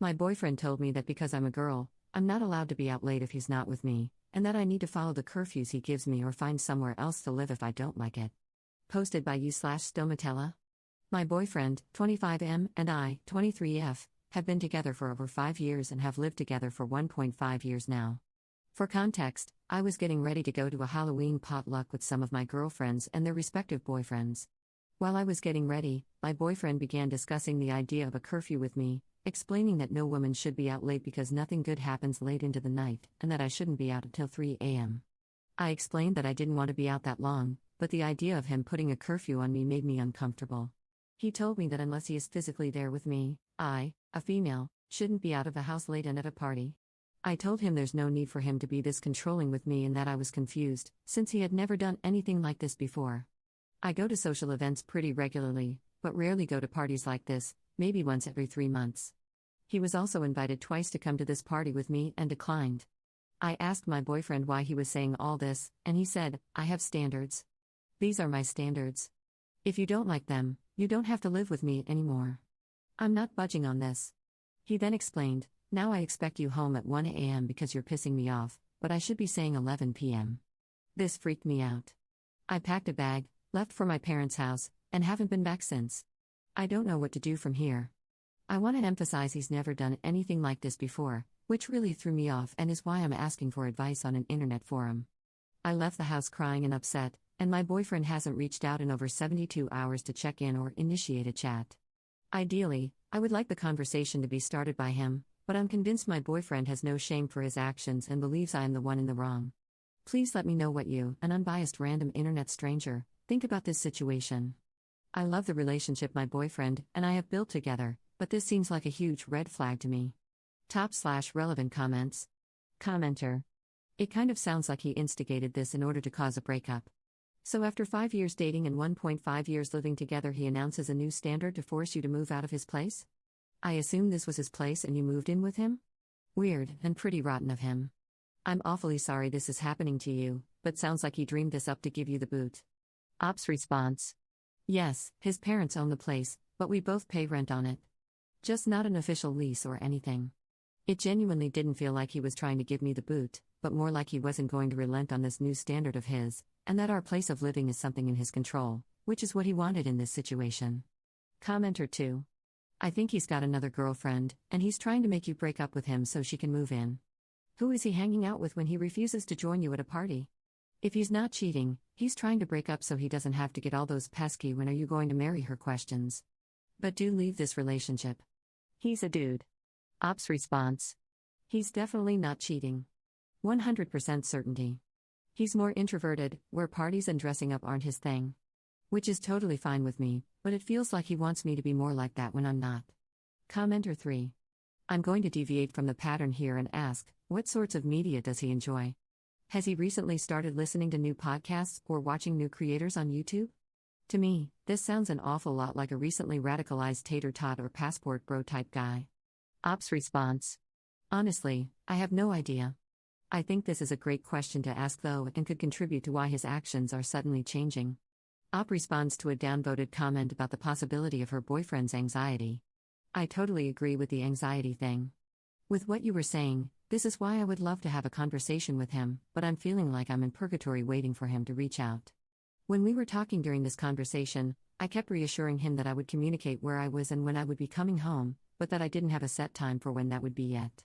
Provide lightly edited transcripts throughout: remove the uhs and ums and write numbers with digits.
My boyfriend told me that because I'm a girl, I'm not allowed to be out late if he's not with me, and that I need to follow the curfews he gives me or find somewhere else to live if I don't like it. Posted by you/Stomatella. My boyfriend, 25M, and I, 23F, have been together for over 5 years and have lived together for 1.5 years now. For context, I was getting ready to go to a Halloween potluck with some of my girlfriends and their respective boyfriends. While I was getting ready, my boyfriend began discussing the idea of a curfew with me, explaining that no woman should be out late because nothing good happens late into the night, and that I shouldn't be out until 3 a.m. I explained that I didn't want to be out that long, but the idea of him putting a curfew on me made me uncomfortable. He told me that unless he is physically there with me, I, a female, shouldn't be out of the house late and at a party. I told him there's no need for him to be this controlling with me and that I was confused, since he had never done anything like this before. I go to social events pretty regularly, but rarely go to parties like this, maybe once every 3 months. He was also invited twice to come to this party with me and declined. I asked my boyfriend why he was saying all this, and he said, "I have standards. These are my standards. If you don't like them, you don't have to live with me anymore. I'm not budging on this." He then explained, "Now I expect you home at 1 a.m. because you're pissing me off, but I should be saying 11 p.m. This freaked me out. I packed a bag, left for my parents' house, and haven't been back since. I don't know what to do from here. I want to emphasize he's never done anything like this before, which really threw me off and is why I'm asking for advice on an internet forum. I left the house crying and upset, and my boyfriend hasn't reached out in over 72 hours to check in or initiate a chat. Ideally, I would like the conversation to be started by him, but I'm convinced my boyfriend has no shame for his actions and believes I am the one in the wrong. Please let me know what you, an unbiased random internet stranger, think about this situation. I love the relationship my boyfriend and I have built together, but this seems like a huge red flag to me." Top/relevant comments. Commenter. It kind of sounds like he instigated this in order to cause a breakup. So after 5 years dating and 1.5 years living together, he announces a new standard to force you to move out of his place? I assume this was his place and you moved in with him? Weird, and pretty rotten of him. I'm awfully sorry this is happening to you, but sounds like he dreamed this up to give you the boot. Ops response. Yes, his parents own the place, but we both pay rent on it. Just not an official lease or anything. It genuinely didn't feel like he was trying to give me the boot, but more like he wasn't going to relent on this new standard of his, and that our place of living is something in his control, which is what he wanted in this situation. Commenter 2. I think he's got another girlfriend, and he's trying to make you break up with him so she can move in. Who is he hanging out with when he refuses to join you at a party? If he's not cheating, he's trying to break up so he doesn't have to get all those pesky "when are you going to marry her" questions. But do leave this relationship. He's a dude. Ops response. He's definitely not cheating. 100% certainty. He's more introverted, where parties and dressing up aren't his thing. Which is totally fine with me, but it feels like he wants me to be more like that when I'm not. Commenter 3. I'm going to deviate from the pattern here and ask, what sorts of media does he enjoy? Has he recently started listening to new podcasts or watching new creators on YouTube? To me, this sounds an awful lot like a recently radicalized tater tot or passport bro type guy. Ops response. Honestly, I have no idea. I think this is a great question to ask though and could contribute to why his actions are suddenly changing. Op responds to a downvoted comment about the possibility of her boyfriend's anxiety. I totally agree with the anxiety thing. With what you were saying, this is why I would love to have a conversation with him, but I'm feeling like I'm in purgatory waiting for him to reach out. When we were talking during this conversation, I kept reassuring him that I would communicate where I was and when I would be coming home, but that I didn't have a set time for when that would be yet.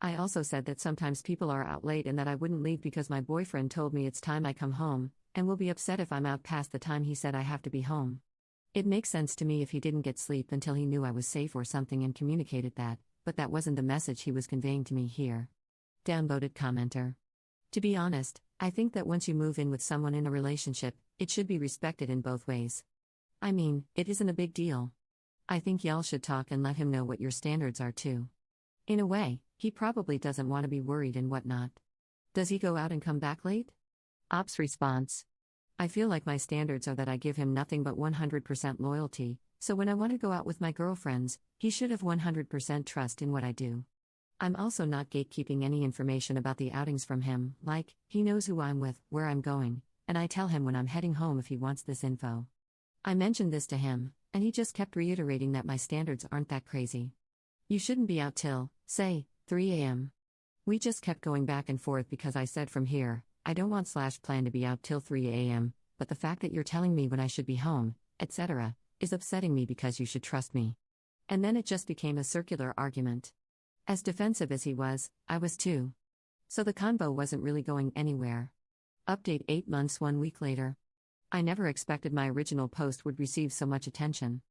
I also said that sometimes people are out late and that I wouldn't leave because my boyfriend told me it's time I come home, and will be upset if I'm out past the time he said I have to be home. It makes sense to me if he didn't get sleep until he knew I was safe or something and communicated that, but that wasn't the message he was conveying to me here. Downvoted commenter. To be honest, I think that once you move in with someone in a relationship, it should be respected in both ways. I mean, it isn't a big deal. I think y'all should talk and let him know what your standards are too. In a way, he probably doesn't want to be worried and whatnot. Does he go out and come back late? Ops response. I feel like my standards are that I give him nothing but 100% loyalty, so when I want to go out with my girlfriends, he should have 100% trust in what I do. I'm also not gatekeeping any information about the outings from him, like, he knows who I'm with, where I'm going, and I tell him when I'm heading home if he wants this info. I mentioned this to him, and he just kept reiterating that my standards aren't that crazy. You shouldn't be out till, say, 3 a.m. We just kept going back and forth because I said from here, I don't want / plan to be out till 3 a.m., but the fact that you're telling me when I should be home, etc., is upsetting me because you should trust me. And then it just became a circular argument. As defensive as he was, I was too. So the convo wasn't really going anywhere. Update 8 months 1 week later. I never expected my original post would receive so much attention.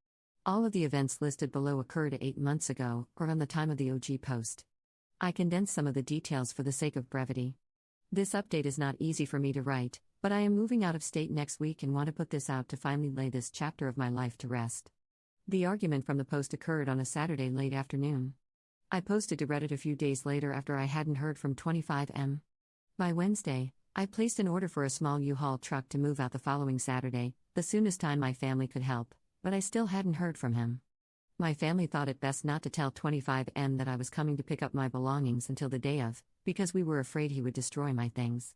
All of the events listed below occurred 8 months ago, or on the time of the OG post. I condensed some of the details for the sake of brevity. This update is not easy for me to write, but I am moving out of state next week and want to put this out to finally lay this chapter of my life to rest. The argument from the post occurred on a Saturday late afternoon. I posted to Reddit a few days later after I hadn't heard from 25M. By Wednesday, I placed an order for a small U-Haul truck to move out the following Saturday, the soonest time my family could help, but I still hadn't heard from him. My family thought it best not to tell 25M that I was coming to pick up my belongings until the day of, because we were afraid he would destroy my things.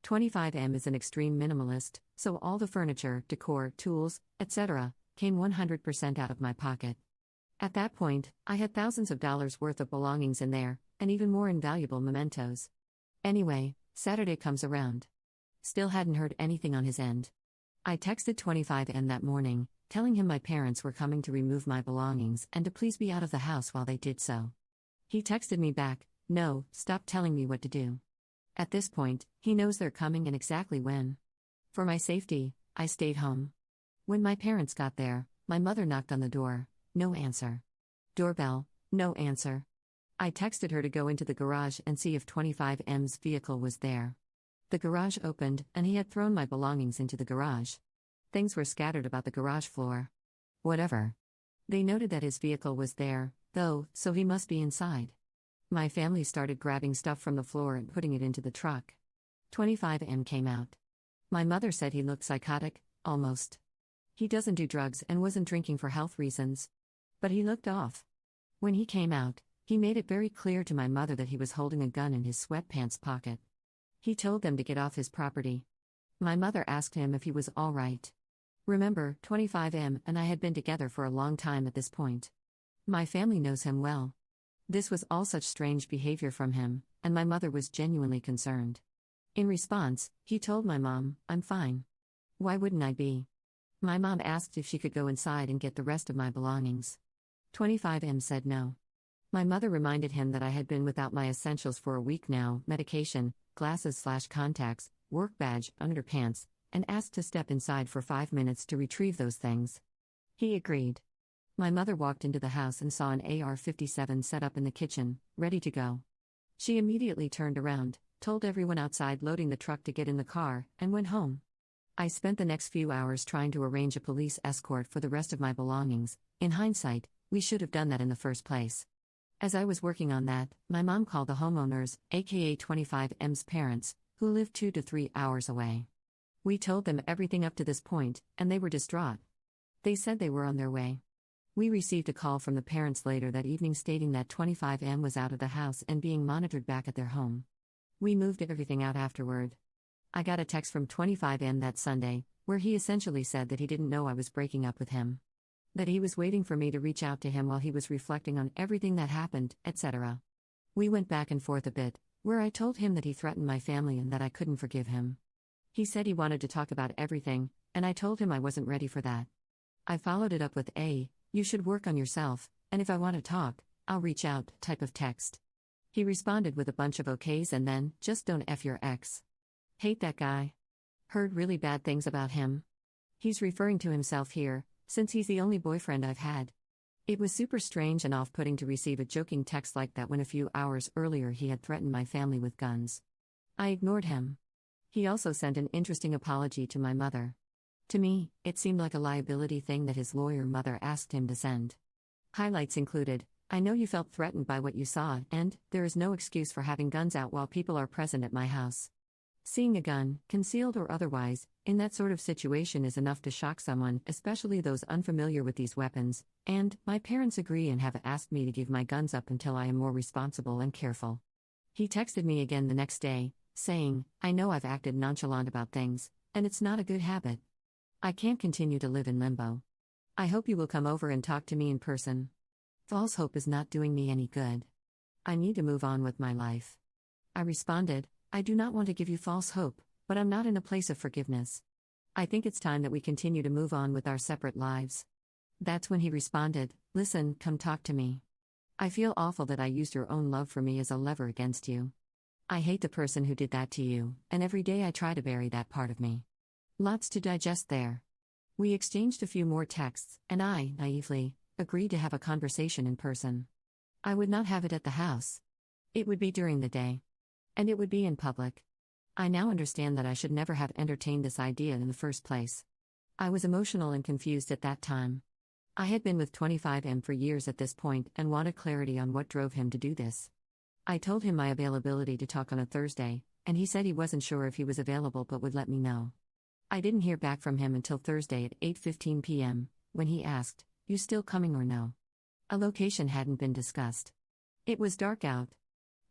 25M is an extreme minimalist, so all the furniture, decor, tools, etc., came 100% out of my pocket. At that point, I had thousands of dollars worth of belongings in there, and even more invaluable mementos. Anyway, Saturday comes around. Still hadn't heard anything on his end. I texted 25M that morning, telling him my parents were coming to remove my belongings and to please be out of the house while they did so. He texted me back, "No, stop telling me what to do." At this point, he knows they're coming and exactly when. For my safety, I stayed home. When my parents got there, my mother knocked on the door, no answer. Doorbell, no answer. I texted her to go into the garage and see if 25M's vehicle was there. The garage opened, and he had thrown my belongings into the garage. Things were scattered about the garage floor. Whatever. They noted that his vehicle was there, though, so he must be inside. My family started grabbing stuff from the floor and putting it into the truck. 25M came out. My mother said he looked psychotic, almost. He doesn't do drugs and wasn't drinking for health reasons. But he looked off. When he came out, he made it very clear to my mother that he was holding a gun in his sweatpants pocket. He told them to get off his property. My mother asked him if he was all right. Remember, 25M and I had been together for a long time at this point. My family knows him well. This was all such strange behavior from him, and my mother was genuinely concerned. In response, he told my mom, "I'm fine." Why wouldn't I be? My mom asked if she could go inside and get the rest of my belongings. 25M said no. My mother reminded him that I had been without my essentials for a week now: medication, glasses/contacts, work badge, underpants, and asked to step inside for 5 minutes to retrieve those things. He agreed. My mother walked into the house and saw an AR-57 set up in the kitchen, ready to go. She immediately turned around, told everyone outside loading the truck to get in the car, and went home. I spent the next few hours trying to arrange a police escort for the rest of my belongings. In hindsight, we should have done that in the first place. As I was working on that, my mom called the homeowners, aka 25M's parents, who lived 2 to 3 hours away. We told them everything up to this point, and they were distraught. They said they were on their way. We received a call from the parents later that evening stating that 25M was out of the house and being monitored back at their home. We moved everything out afterward. I got a text from 25M that Sunday, where he essentially said that he didn't know I was breaking up with him. That he was waiting for me to reach out to him while he was reflecting on everything that happened, etc. We went back and forth a bit, where I told him that he threatened my family and that I couldn't forgive him. He said he wanted to talk about everything, and I told him I wasn't ready for that. I followed it up with "You should work on yourself, and if I want to talk, I'll reach out" type of text. He responded with a bunch of okays and then, "Just don't F your ex. Hate that guy. Heard really bad things about him." He's referring to himself here, since he's the only boyfriend I've had. It was super strange and off-putting to receive a joking text like that when a few hours earlier he had threatened my family with guns. I ignored him. He also sent an interesting apology to my mother. To me, it seemed like a liability thing that his lawyer mother asked him to send. Highlights included, "I know you felt threatened by what you saw, and there is no excuse for having guns out while people are present at my house. Seeing a gun, concealed or otherwise, in that sort of situation is enough to shock someone, especially those unfamiliar with these weapons, and my parents agree and have asked me to give my guns up until I am more responsible and careful." He texted me again the next day, saying, "I know I've acted nonchalant about things, and it's not a good habit. I can't continue to live in limbo. I hope you will come over and talk to me in person. False hope is not doing me any good. I need to move on with my life. I responded, I do not want to give you false hope, but I'm not in a place of forgiveness. I think it's time that we continue to move on with our separate lives. That's when he responded, listen, come talk to me. I feel awful that I used your own love for me as a lever against you. I hate the person who did that to you, and every day I try to bury that part of me. Lots to digest there. We exchanged a few more texts, and I, naively, agreed to have a conversation in person. I would not have it at the house. It would be during the day. And it would be in public. I now understand that I should never have entertained this idea in the first place. I was emotional and confused at that time. I had been with 25M for years at this point and wanted clarity on what drove him to do this. I told him my availability to talk on a Thursday, and he said he wasn't sure if he was available but would let me know. I didn't hear back from him until Thursday at 8:15 p.m., when he asked, you still coming or no? A location hadn't been discussed. It was dark out.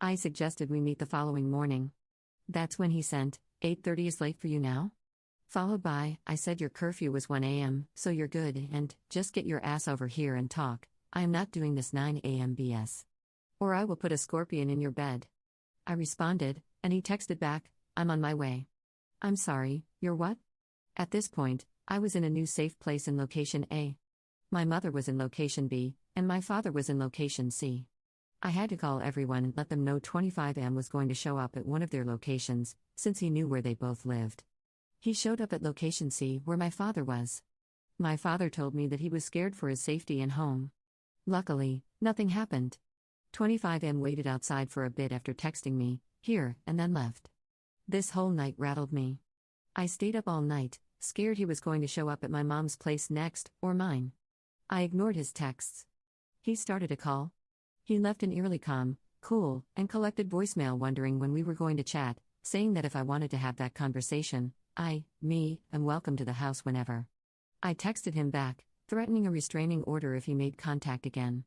I suggested we meet the following morning. That's when he sent, 8:30 is late for you now? Followed by, I said your curfew was 1 a.m., so you're good, and, just get your ass over here and talk, I am not doing this 9 a.m. BS. Or I will put a scorpion in your bed. I responded, and he texted back, I'm on my way. I'm sorry, you're what? At this point, I was in a new safe place in location A. My mother was in location B, and my father was in location C. I had to call everyone and let them know 25M was going to show up at one of their locations, since he knew where they both lived. He showed up at location C, where my father was. My father told me that he was scared for his safety and home. Luckily, nothing happened. 25M waited outside for a bit after texting me, here, and then left. This whole night rattled me. I stayed up all night, scared he was going to show up at my mom's place next, or mine. I ignored his texts. He started a call. He left an eerily calm, cool, and collected voicemail wondering when we were going to chat, saying that if I wanted to have that conversation, am welcome to the house whenever. I texted him back, threatening a restraining order if he made contact again.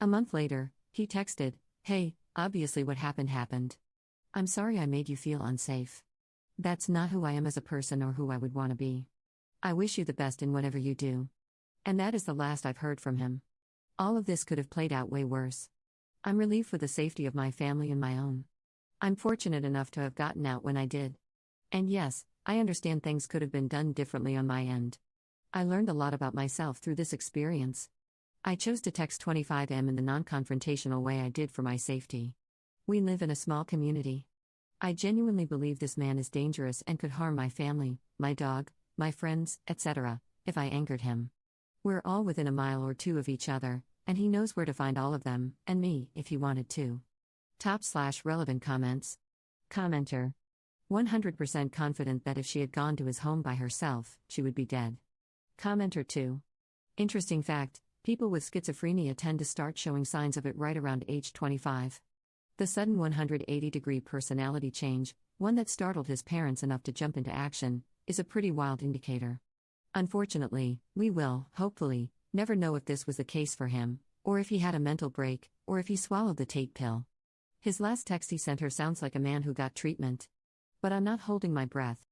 A month later, he texted, hey, obviously what happened. I'm sorry I made you feel unsafe. That's not who I am as a person or who I would want to be. I wish you the best in whatever you do. And that is the last I've heard from him. All of this could have played out way worse. I'm relieved for the safety of my family and my own. I'm fortunate enough to have gotten out when I did. And yes, I understand things could have been done differently on my end. I learned a lot about myself through this experience. I chose to text 25M in the non-confrontational way I did for my safety. We live in a small community. I genuinely believe this man is dangerous and could harm my family, my dog, my friends, etc., if I angered him. We're all within a mile or two of each other, and he knows where to find all of them, and me, if he wanted to. /relevant comments. Commenter. 100% confident that if she had gone to his home by herself, she would be dead. Commenter 2. Interesting fact, people with schizophrenia tend to start showing signs of it right around age 25. The sudden 180-degree personality change, one that startled his parents enough to jump into action, is a pretty wild indicator. Unfortunately, we will, hopefully, never know if this was the case for him, or if he had a mental break, or if he swallowed the Tate pill. His last text he sent her sounds like a man who got treatment. But I'm not holding my breath,